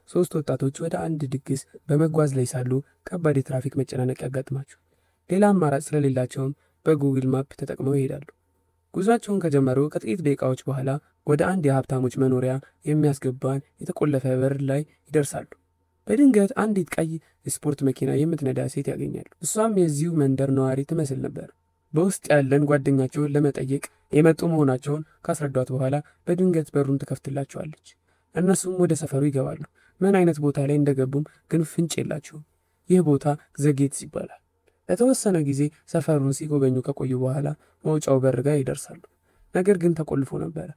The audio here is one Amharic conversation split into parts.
ሶስት ወጣቶች ወደ አንድ ድግስ በመጓዝ ላይ ሳሉ ከባድ የትራፊክ መጨናነቅ ያጋጥማቸው። ሌላ አማራጭ ስለሌላቸውም በጉግል ማፕ ተጠቅመው ይሄዳሉ። ጉዟቸውን ከጀመሩ ከጥቂት ደቂቃዎች በኋላ ወደ አንድ የሀብታሞች መኖሪያ የሚያስገባን የተቆለፈ በር ላይ ይደርሳሉ። በድንገት አንዲት ቀይ የስፖርት መኪና የምትነዳ ሴት ያገኛሉ። እሷም የዚሁ መንደር ነዋሪ ትመስል ነበር። በውስጥ ያለን ጓደኛቸውን ለመጠየቅ የመጡ መሆናቸውን ካስረዷት በኋላ በድንገት በሩን ትከፍትላቸዋለች። እነሱም ወደ ሰፈሩ ይገባሉ። ምን አይነት ቦታ ላይ እንደገቡም ግን ፍንጭ የላቸውም። ይህ ቦታ ዘጌትስ ይባላል። ለተወሰነ ጊዜ ሰፈሩን ሲጎበኙ ከቆዩ በኋላ መውጫው በር ጋር ይደርሳሉ። ነገር ግን ተቆልፎ ነበረ።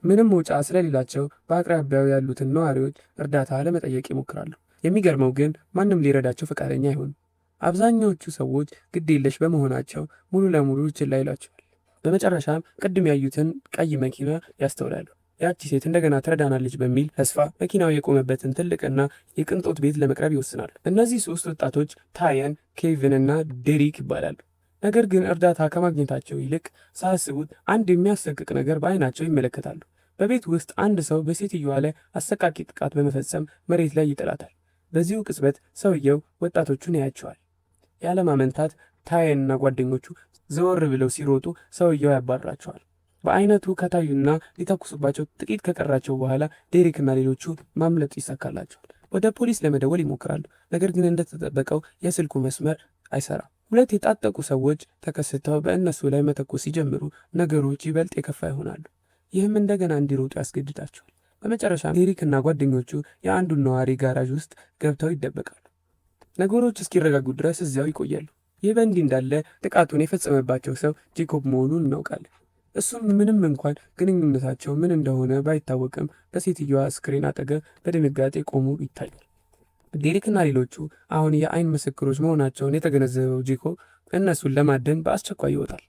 ምንም መውጫ ስለሌላቸው በአቅራቢያው ያሉትን ነዋሪዎች እርዳታ ለመጠየቅ ይሞክራሉ። የሚገርመው ግን ማንም ሊረዳቸው ፈቃደኛ አይሆንም። አብዛኛዎቹ ሰዎች ግድ የለሽ በመሆናቸው ሙሉ ለሙሉ ችላ ይሏቸዋል። በመጨረሻም ቅድም ያዩትን ቀይ መኪና ያስተውላሉ። ያቺ ሴት እንደገና ትረዳናለች በሚል ተስፋ መኪናው የቆመበትን ትልቅና የቅንጦት ቤት ለመቅረብ ይወስናሉ። እነዚህ ሶስት ወጣቶች ታየን፣ ኬቪን እና ዴሪክ ይባላሉ። ነገር ግን እርዳታ ከማግኘታቸው ይልቅ ሳያስቡት አንድ የሚያሰቅቅ ነገር በአይናቸው ይመለከታሉ። በቤት ውስጥ አንድ ሰው በሴትዮዋ ላይ አሰቃቂ ጥቃት በመፈጸም መሬት ላይ ይጥላታል። በዚሁ ቅጽበት ሰውየው ወጣቶቹን ያያቸዋል። ያለማመንታት ታየንና ጓደኞቹ ዘወር ብለው ሲሮጡ ሰውየው ያባርራቸዋል። በአይነቱ ከታዩና ሊተኩሱባቸው ጥቂት ከቀራቸው በኋላ ዴሪክና ሌሎቹ ማምለጥ ይሳካላቸዋል። ወደ ፖሊስ ለመደወል ይሞክራሉ። ነገር ግን እንደተጠበቀው የስልኩ መስመር አይሰራም። ሁለት የታጠቁ ሰዎች ተከስተው በእነሱ ላይ መተኮስ ሲጀምሩ ነገሮች ይበልጥ የከፋ ይሆናሉ። ይህም እንደገና እንዲሮጡ ያስገድዳቸዋል። በመጨረሻ ዴሪክና ጓደኞቹ የአንዱን ነዋሪ ጋራዥ ውስጥ ገብተው ይደበቃሉ። ነገሮች እስኪረጋጉ ድረስ እዚያው ይቆያሉ። ይህ በእንዲህ እንዳለ ጥቃቱን የፈጸመባቸው ሰው ጄኮብ መሆኑን እናውቃለን። እሱም ምንም እንኳን ግንኙነታቸው ምን እንደሆነ ባይታወቅም በሴትዮዋ ስክሪን አጠገብ በድንጋጤ ቆሞ ይታያል። ዴሪክና ሌሎቹ አሁን የአይን ምስክሮች መሆናቸውን የተገነዘበው ጄኮብ እነሱን ለማደን በአስቸኳይ ይወጣል።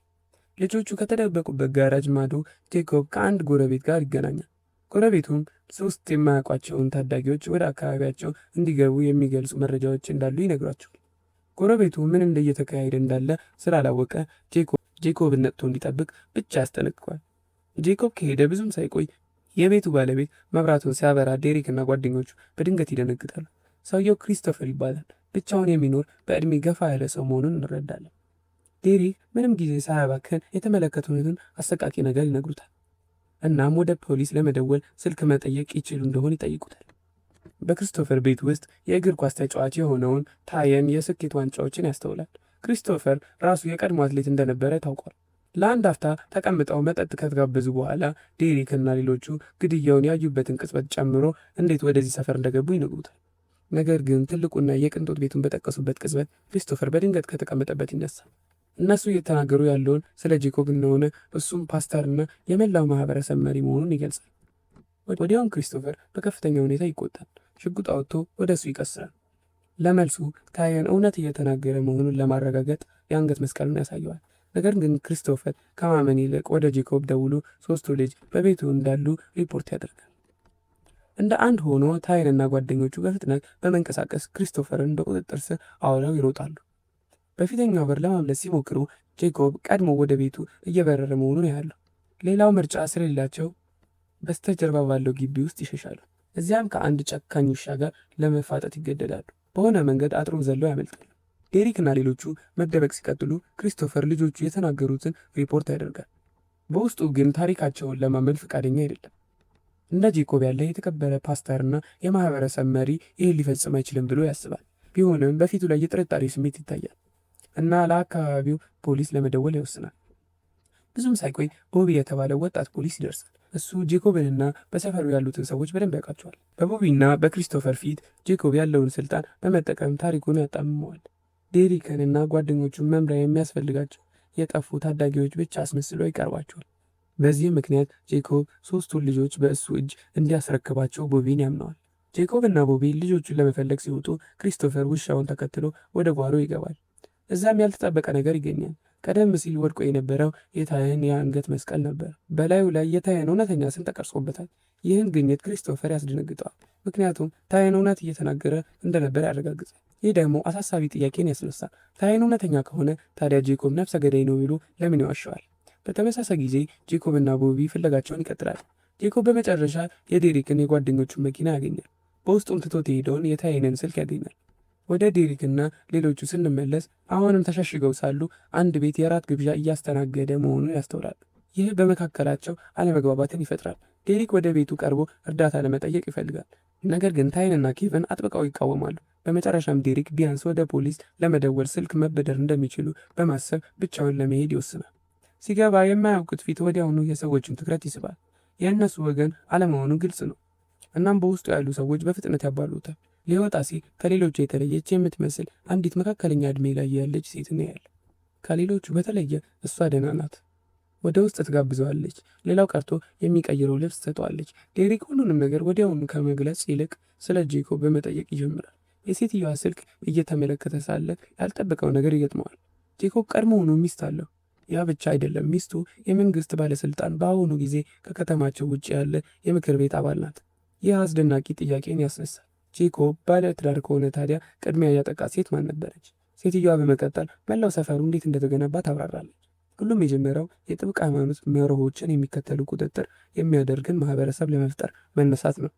ልጆቹ ከተደበቁበት ጋራጅ ማዶ ጄኮብ ከአንድ ጎረቤት ጋር ይገናኛል። ጎረቤቱም ሶስት የማያውቋቸውን ታዳጊዎች ወደ አካባቢያቸው እንዲገቡ የሚገልጹ መረጃዎች እንዳሉ ይነግሯቸዋል። ጎረቤቱ ምን እንደየተካሄደ እንዳለ ስላላወቀ ጄኮብን ነቅቶ እንዲጠብቅ ብቻ ያስጠነቅቋል። ጄኮብ ከሄደ ብዙም ሳይቆይ የቤቱ ባለቤት መብራቱን ሲያበራ ዴሪክና ጓደኞቹ በድንገት ይደነግጣሉ። ሰውየው ክሪስቶፈር ይባላል። ብቻውን የሚኖር በዕድሜ ገፋ ያለ ሰው መሆኑን እንረዳለን። ዴሪክ ምንም ጊዜ ሳያባክን የተመለከቱትን አሰቃቂ ነገር ይነግሩታል። እናም ወደ ፖሊስ ለመደወል ስልክ መጠየቅ ይችሉ እንደሆን ይጠይቁታል። በክሪስቶፈር ቤት ውስጥ የእግር ኳስ ተጫዋች የሆነውን ታየን የስኬት ዋንጫዎችን ያስተውላል። ክሪስቶፈር ራሱ የቀድሞ አትሌት እንደነበረ ታውቋል። ለአንድ አፍታ ተቀምጠው መጠጥ ከተጋበዙ በኋላ ዴሪክ እና ሌሎቹ ግድያውን ያዩበትን ቅጽበት ጨምሮ እንዴት ወደዚህ ሰፈር እንደገቡ ይነግሩታል። ነገር ግን ትልቁና የቅንጦት ቤቱን በጠቀሱበት ቅጽበት ክሪስቶፈር በድንገት ከተቀመጠበት ይነሳል። እነሱ እየተናገሩ ያለውን ስለ ጄኮብ እንደሆነ እሱም ፓስተርና የመላው ማህበረሰብ መሪ መሆኑን ይገልጻል። ወዲያውም ክሪስቶፈር በከፍተኛ ሁኔታ ይቆጣል። ሽጉጥ አውጥቶ ወደ እሱ ይቀስራል። ለመልሱ ታየን እውነት እየተናገረ መሆኑን ለማረጋገጥ የአንገት መስቀሉን ያሳየዋል። ነገር ግን ክሪስቶፈር ከማመን ይልቅ ወደ ጄኮብ ደውሎ ሶስቱ ልጅ በቤቱ እንዳሉ ሪፖርት ያደርጋል። እንደ አንድ ሆኖ ታየንና ጓደኞቹ በፍጥነት በመንቀሳቀስ ክሪስቶፈርን በቁጥጥር ስር አውለው ይሮጣሉ። በፊተኛው በር ለማምለጥ ሲሞክሩ ጄኮብ ቀድሞ ወደ ቤቱ እየበረረ መሆኑን ያያሉ። ሌላው ምርጫ ስለሌላቸው በስተጀርባ ባለው ግቢ ውስጥ ይሸሻሉ። እዚያም ከአንድ ጨካኝ ውሻ ጋር ለመፋጠጥ ይገደዳሉ። በሆነ መንገድ አጥሩን ዘለው ያመልጣሉ። ዴሪክና ሌሎቹ መደበቅ ሲቀጥሉ ክሪስቶፈር ልጆቹ የተናገሩትን ሪፖርት ያደርጋል። በውስጡ ግን ታሪካቸውን ለማመን ፈቃደኛ አይደለም። እንደ ጄኮብ ያለ የተከበረ ፓስተርና የማህበረሰብ መሪ ይህን ሊፈጽም አይችልም ብሎ ያስባል። ቢሆንም በፊቱ ላይ የጥርጣሬ ስሜት ይታያል እና ለአካባቢው ፖሊስ ለመደወል ይወስናል። ብዙም ሳይቆይ ቦቢ የተባለ ወጣት ፖሊስ ይደርሳል። እሱ ጄኮብንና በሰፈሩ ያሉትን ሰዎች በደንብ ያውቃቸዋል። በቦቢና በክሪስቶፈር ፊት ጄኮብ ያለውን ስልጣን በመጠቀም ታሪኩን ያጣምመዋል። ዴሪክንና ጓደኞቹን መምሪያ የሚያስፈልጋቸው የጠፉ ታዳጊዎች ብቻ አስመስሎ ይቀርባቸዋል። በዚህም ምክንያት ጄኮብ ሶስቱን ልጆች በእሱ እጅ እንዲያስረክባቸው ቦቢን ያምነዋል። ጄኮብ እና ቦቢ ልጆቹን ለመፈለግ ሲወጡ ክሪስቶፈር ውሻውን ተከትሎ ወደ ጓሮ ይገባል። እዛም ያልተጠበቀ ነገር ይገኛል። ቀደም ሲል ወድቆ የነበረው የታየን የአንገት መስቀል ነበር። በላዩ ላይ የታየን እውነተኛ ስም ተቀርጾበታል። ይህን ግኝት ክሪስቶፈር ያስደነግጠዋል፣ ምክንያቱም ታየን እውነት እየተናገረ እንደነበር ያረጋግጣል። ይህ ደግሞ አሳሳቢ ጥያቄን ያስነሳል። ታየን እውነተኛ ከሆነ ታዲያ ጄኮብ ነፍሰ ገዳይ ነው ቢሉ ለምን ይዋሸዋል? በተመሳሳይ ጊዜ ጄኮብ እና ቦቢ ፍለጋቸውን ይቀጥላል። ጄኮብ በመጨረሻ የዴሪክን የጓደኞቹን መኪና ያገኛል። በውስጡም ትቶት የሄደውን የታይንን ስልክ ያገኛል። ወደ ዴሪክና ሌሎቹ ስንመለስ አሁንም ተሸሽገው ሳሉ አንድ ቤት የራት ግብዣ እያስተናገደ መሆኑን ያስተውላል። ይህ በመካከላቸው አለመግባባትን ይፈጥራል። ዴሪክ ወደ ቤቱ ቀርቦ እርዳታ ለመጠየቅ ይፈልጋል። ነገር ግን ታይንና ኬቨን አጥብቀው ይቃወማሉ። በመጨረሻም ዴሪክ ቢያንስ ወደ ፖሊስ ለመደወል ስልክ መበደር እንደሚችሉ በማሰብ ብቻውን ለመሄድ ይወስናል። ሲገባ የማያውቁት ፊት ወዲያውኑ የሰዎችን ትኩረት ይስባል። የእነሱ ወገን አለመሆኑ ግልጽ ነው። እናም በውስጡ ያሉ ሰዎች በፍጥነት ያባሉታል። ሊወጣ ሲል ከሌሎቹ የተለየች የምትመስል አንዲት መካከለኛ ዕድሜ ላይ ያለች ሴት ያያል። ከሌሎቹ በተለየ እሷ ደህና ናት። ወደ ውስጥ ትጋብዘዋለች። ሌላው ቀርቶ የሚቀይረው ልብስ ትሰጠዋለች። ዴሪክ ሁሉንም ነገር ወዲያውኑ ከመግለጽ ይልቅ ስለ ጄኮብ በመጠየቅ ይጀምራል። የሴትዮዋ ስልክ እየተመለከተ ሳለ ያልጠበቀው ነገር ይገጥመዋል። ጄኮብ ቀድሞውኑ ሚስት አለው። ያ ብቻ አይደለም፣ ሚስቱ የመንግስት ባለስልጣን፣ በአሁኑ ጊዜ ከከተማቸው ውጭ ያለ የምክር ቤት አባል ናት። ይህ አስደናቂ ጥያቄን ያስነሳል። ጄኮብ ባለትዳር ከሆነ ታዲያ ቅድሚያ ያጠቃት ሴት ማን ነበረች? ሴትዮዋ በመቀጠል መላው ሰፈሩ እንዴት እንደተገነባ ታብራራለች። ሁሉም የጀመረው የጥብቅ ሃይማኖት መርሆችን የሚከተሉ ቁጥጥር የሚያደርግን ማህበረሰብ ለመፍጠር መነሳት ነው።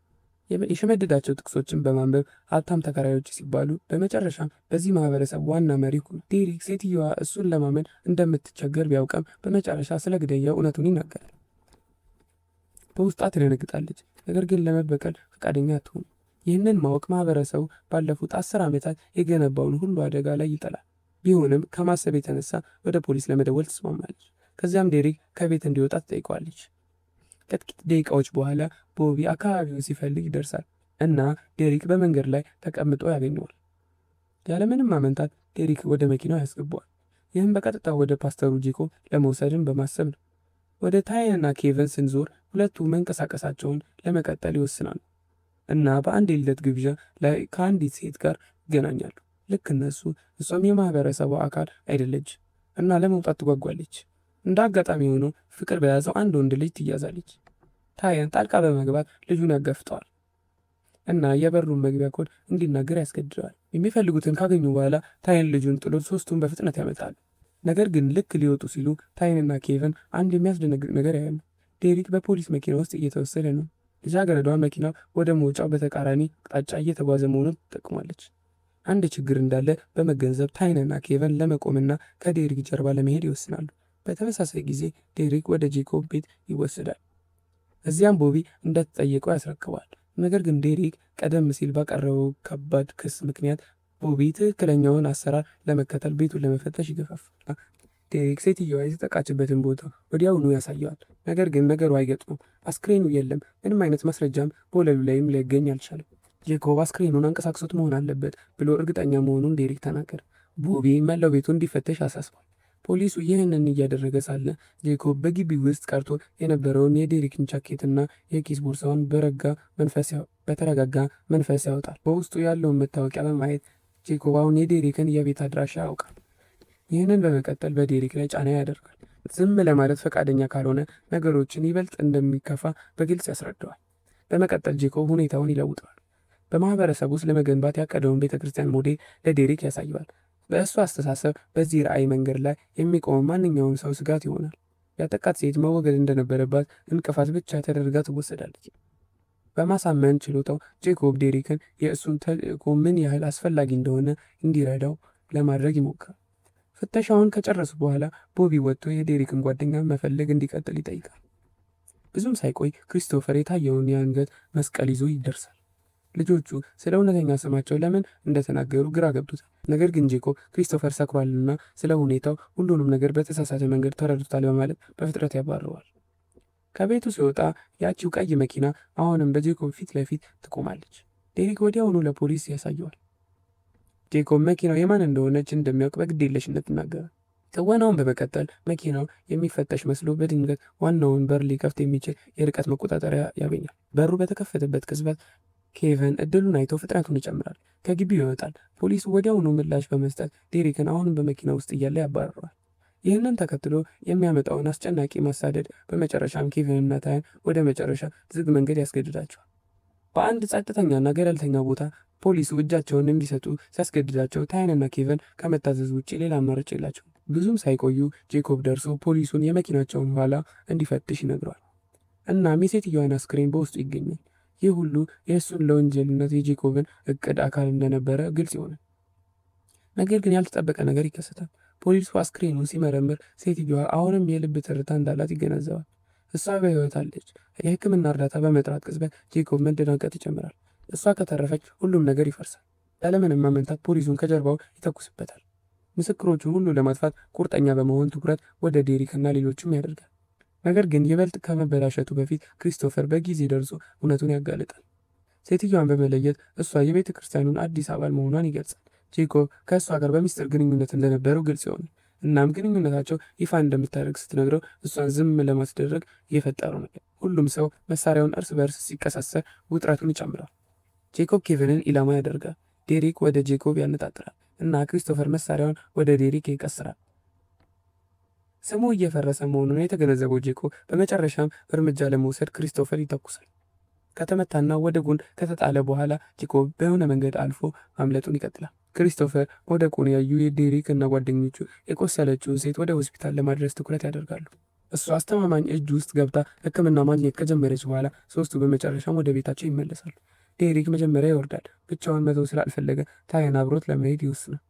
የሸመደዳቸው ጥቅሶችን በማንበብ ሀብታም ተከራዮች ሲባሉ፣ በመጨረሻም በዚህ ማህበረሰብ ዋና መሪ ሆኑ። ዴሪክ ሴትዮዋ እሱን ለማመን እንደምትቸገር ቢያውቅም በመጨረሻ ስለ ግድያው እውነቱን ይናገራል። በውስጧ ትደነግጣለች፣ ነገር ግን ለመበቀል ፈቃደኛ አትሆንም። ይህንን ማወቅ ማህበረሰቡ ባለፉት 10 ዓመታት የገነባውን ሁሉ አደጋ ላይ ይጠላል። ቢሆንም ከማሰብ የተነሳ ወደ ፖሊስ ለመደወል ትስማማለች። ከዚያም ዴሪክ ከቤት እንዲወጣ ትጠይቀዋለች። ከጥቂት ደቂቃዎች በኋላ ቦቢ አካባቢውን ሲፈልግ ይደርሳል እና ዴሪክ በመንገድ ላይ ተቀምጦ ያገኘዋል። ያለምንም ማመንታት ዴሪክ ወደ መኪናው ያስገባዋል። ይህም በቀጥታ ወደ ፓስተሩ ጄኮብ ለመውሰድን በማሰብ ነው። ወደ ታይንና ኬቨን ስንዞር ሁለቱ መንቀሳቀሳቸውን ለመቀጠል ይወስናሉ እና በአንድ የልደት ግብዣ ላይ ከአንዲት ሴት ጋር ይገናኛሉ። ልክ እነሱ እሷም የማህበረሰቡ አካል አይደለች እና ለመውጣት ትጓጓለች። እንደ አጋጣሚ ሆኖ ፍቅር በያዘው አንድ ወንድ ልጅ ትያዛለች። ታይን ጣልቃ በመግባት ልጁን ያጋፍጠዋል እና የበሩን መግቢያ ኮድ እንዲናገር ያስገድደዋል። የሚፈልጉትን ካገኙ በኋላ ታይን ልጁን ጥሎ ሶስቱን በፍጥነት ያመጣል። ነገር ግን ልክ ሊወጡ ሲሉ ታይንና ኬቨን አንድ የሚያስደነግጥ ነገር ያያሉ። ዴሪክ በፖሊስ መኪና ውስጥ እየተወሰደ ነው። ልጃገረዷ መኪናው ወደ መውጫው በተቃራኒ አቅጣጫ እየተጓዘ መሆኑን ትጠቅማለች። አንድ ችግር እንዳለ በመገንዘብ ታይንና ኬቨን ለመቆምና ከዴሪክ ጀርባ ለመሄድ ይወስናሉ። በተመሳሳይ ጊዜ ዴሪክ ወደ ጄኮብ ቤት ይወሰዳል። እዚያም ቦቢ እንደተጠየቀው ያስረክባል። ነገር ግን ዴሪክ ቀደም ሲል ባቀረበው ከባድ ክስ ምክንያት ቦቢ ትክክለኛውን አሰራር ለመከተል ቤቱን ለመፈተሽ ይገፋፋል። ዴሪክ ሴትዮዋ የተጠቃችበትን ቦታ ወዲያውኑ ያሳየዋል። ነገር ግን ነገሩ አይገጥሙም። አስክሬኑ የለም፣ ምንም አይነት ማስረጃም በወለሉ ላይም ሊገኝ አልቻለም። ጄኮብ አስክሬኑን አንቀሳቅሶት መሆን አለበት ብሎ እርግጠኛ መሆኑን ዴሪክ ተናገረ። ቦቢ መላው ቤቱ እንዲፈተሽ አሳስቧል። ፖሊሱ ይህንን እያደረገ ሳለ ጄኮብ በግቢ ውስጥ ቀርቶ የነበረውን የዴሪክን ጃኬትና የኪስ ቦርሳውን በተረጋጋ መንፈስ ያወጣል። በውስጡ ያለውን መታወቂያ በማየት ጄኮብ አሁን የዴሪክን የቤት አድራሻ ያውቃል። ይህንን በመቀጠል በዴሪክ ላይ ጫና ያደርጋል። ዝም ለማለት ፈቃደኛ ካልሆነ ነገሮችን ይበልጥ እንደሚከፋ በግልጽ ያስረዳዋል። በመቀጠል ጄኮብ ሁኔታውን ይለውጠዋል። በማህበረሰብ ውስጥ ለመገንባት ያቀደውን ቤተክርስቲያን ሞዴል ለዴሪክ ያሳየዋል። በእሱ አስተሳሰብ በዚህ ራዕይ መንገድ ላይ የሚቆም ማንኛውም ሰው ስጋት ይሆናል። ያጠቃት ሴት መወገድ እንደነበረባት እንቅፋት ብቻ ተደርጋ ትወሰዳለች። በማሳመን ችሎታው ጄኮብ ዴሪክን የእሱን ተልዕኮ ምን ያህል አስፈላጊ እንደሆነ እንዲረዳው ለማድረግ ይሞክራል። ፍተሻውን ከጨረሱ በኋላ ቦቢ ወጥቶ የዴሪክን ጓደኛ መፈለግ እንዲቀጥል ይጠይቃል። ብዙም ሳይቆይ ክሪስቶፈር የታየውን የአንገት መስቀል ይዞ ይደርሳል። ልጆቹ ስለ እውነተኛ ስማቸው ለምን እንደተናገሩ ግራ ገብቶታል። ነገር ግን ጄኮብ ክሪስቶፈር ሰክሯልና ስለ ሁኔታው ሁሉንም ነገር በተሳሳተ መንገድ ተረድቷል በማለት በፍጥነት ያባረዋል። ከቤቱ ሲወጣ ያቺው ቀይ መኪና አሁንም በጄኮብ ፊት ለፊት ትቆማለች። ዴሪክ ወዲያውኑ ለፖሊስ ያሳየዋል። ጄኮብ መኪናው የማን እንደሆነች እንደሚያውቅ በግዴለሽነት ይናገራል። ትወናውን በመቀጠል መኪናው የሚፈተሽ መስሎ በድንገት ዋናውን በር ሊከፍት የሚችል የርቀት መቆጣጠሪያ ያገኛል። በሩ በተከፈተበት ቅጽበት ኬቨን እድሉን አይቶ ፍጥነቱን ይጨምራል። ከግቢው ይወጣል። ፖሊሱ ወዲያውኑ ምላሽ በመስጠት ዴሪክን አሁንም በመኪና ውስጥ እያለ ያባረረዋል። ይህንን ተከትሎ የሚያመጣውን አስጨናቂ ማሳደድ በመጨረሻም ኬቨንና ታይን ወደ መጨረሻ ዝግ መንገድ ያስገድዳቸዋል። በአንድ ጸጥተኛና ገለልተኛ ቦታ ፖሊሱ እጃቸውን እንዲሰጡ ሲያስገድዳቸው ታይንና ኬቨን ከመታዘዝ ውጭ ሌላ አማራጭ የላቸው። ብዙም ሳይቆዩ ጄኮብ ደርሶ ፖሊሱን የመኪናቸውን ኋላ እንዲፈትሽ ይነግረዋል። እናም የሴትዮዋን አስክሬን በውስጡ ይገኛል። ይህ ሁሉ የእሱን ለወንጀልነት የጄኮብን እቅድ አካል እንደነበረ ግልጽ ይሆናል። ነገር ግን ያልተጠበቀ ነገር ይከሰታል። ፖሊሱ አስክሬኑን ሲመረምር ሴትዮዋ አሁንም የልብ ትርታ እንዳላት ይገነዘባል። እሷ በሕይወት አለች። የሕክምና እርዳታ በመጥራት ቅጽበት ጄኮብ መደናገጥ ይጀምራል። እሷ ከተረፈች ሁሉም ነገር ይፈርሳል። ያለምንም ማመንታት ፖሊሱን ከጀርባው ይተኩስበታል። ምስክሮቹን ሁሉ ለማጥፋት ቁርጠኛ በመሆን ትኩረት ወደ ዴሪክ እና ሌሎችም ያደርጋል። ነገር ግን ይበልጥ ከመበላሸቱ በፊት ክሪስቶፈር በጊዜ ደርሶ እውነቱን ያጋልጣል። ሴትዮዋን በመለየት እሷ የቤተ ክርስቲያኑን አዲስ አባል መሆኗን ይገልጻል። ጄኮብ ከእሷ ጋር በሚስጥር ግንኙነት እንደነበረው ግልጽ ይሆናል። እናም ግንኙነታቸው ይፋ እንደምታደርግ ስትነግረው እሷን ዝም ለማስደረግ እየፈጠረው ነበር። ሁሉም ሰው መሳሪያውን እርስ በእርስ ሲቀሳሰር ውጥረቱን ይጨምራል። ጄኮብ ኬቪንን ኢላማ ያደርጋል። ዴሪክ ወደ ጄኮብ ያነጣጥራል እና ክሪስቶፈር መሳሪያውን ወደ ዴሪክ ይቀስራል። ስሙ እየፈረሰ መሆኑን የተገነዘበው ጄኮብ በመጨረሻም እርምጃ ለመውሰድ ክሪስቶፈር ይተኩሳል። ከተመታና ወደ ጎን ከተጣለ በኋላ ጄኮብ በሆነ መንገድ አልፎ ማምለጡን ይቀጥላል። ክሪስቶፈር መውደቁን ያዩ ዴሪክ እና ጓደኞቹ የቆሰለችውን ሴት ወደ ሆስፒታል ለማድረስ ትኩረት ያደርጋሉ። እሱ አስተማማኝ እጅ ውስጥ ገብታ ሕክምና ማግኘት ከጀመረች በኋላ ሶስቱ በመጨረሻም ወደ ቤታቸው ይመለሳሉ። ዴሪክ መጀመሪያ ይወርዳል። ብቻውን መተው ስላልፈለገ ታየን አብሮት ለመሄድ ይወስናል።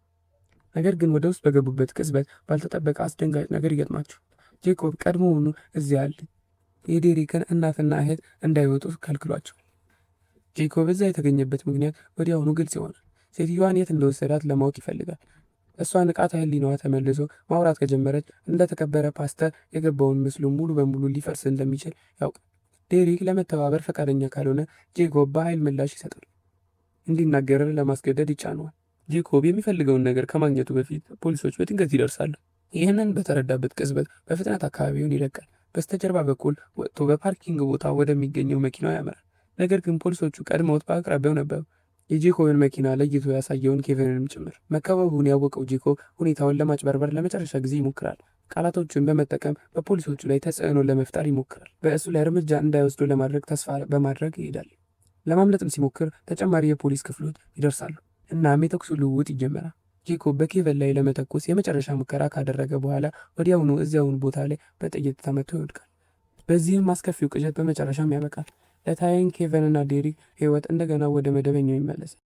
ነገር ግን ወደ ውስጥ በገቡበት ቅጽበት ባልተጠበቀ አስደንጋጭ ነገር ይገጥማቸው። ጄኮብ ቀድሞውኑ እዚያ አለ። የዴሪክን እናትና እህት እንዳይወጡ ከልክሏቸው። ጄኮብ እዛ የተገኘበት ምክንያት ወዲያውኑ ግልጽ ይሆናል። ሴትዮዋን የት እንደወሰዳት ለማወቅ ይፈልጋል። እሷ ንቃተ ህሊናዋ ተመልሶ ማውራት ከጀመረች እንደተከበረ ፓስተር የገባውን ምስሉ ሙሉ በሙሉ ሊፈርስ እንደሚችል ያውቃል። ዴሪክ ለመተባበር ፈቃደኛ ካልሆነ ጄኮብ በኃይል ምላሽ ይሰጣል። እንዲናገር ለማስገደድ ይጫነዋል። ጄኮብ የሚፈልገውን ነገር ከማግኘቱ በፊት ፖሊሶች በድንገት ይደርሳሉ። ይህንን በተረዳበት ቅጽበት በፍጥነት አካባቢውን ይለቃል። በስተጀርባ በኩል ወጥቶ በፓርኪንግ ቦታ ወደሚገኘው መኪናው ያመራል። ነገር ግን ፖሊሶቹ ቀድመውት በአቅራቢያው ነበሩ። የጄኮብን መኪና ለይቶ ያሳየውን ኬቪንንም ጭምር። መከበቡን ያወቀው ጄኮብ ሁኔታውን ለማጭበርበር ለመጨረሻ ጊዜ ይሞክራል። ቃላቶቹን በመጠቀም በፖሊሶቹ ላይ ተጽዕኖ ለመፍጠር ይሞክራል። በእሱ ላይ እርምጃ እንዳይወስዱ ለማድረግ ተስፋ በማድረግ ይሄዳል። ለማምለጥም ሲሞክር ተጨማሪ የፖሊስ ክፍሎች ይደርሳሉ። እናም የተኩስ ልውውጥ ይጀመራል። ጄኮብ በኬቪን ላይ ለመተኮስ የመጨረሻ ሙከራ ካደረገ በኋላ ወዲያውኑ እዚያውን ቦታ ላይ በጥይት ተመቶ ይወድቃል። በዚህም አስከፊው ቅዠት በመጨረሻም ያበቃል። ለታየን ኬቪን እና ዴሪክ ሕይወት እንደገና ወደ መደበኛው ይመለሳል።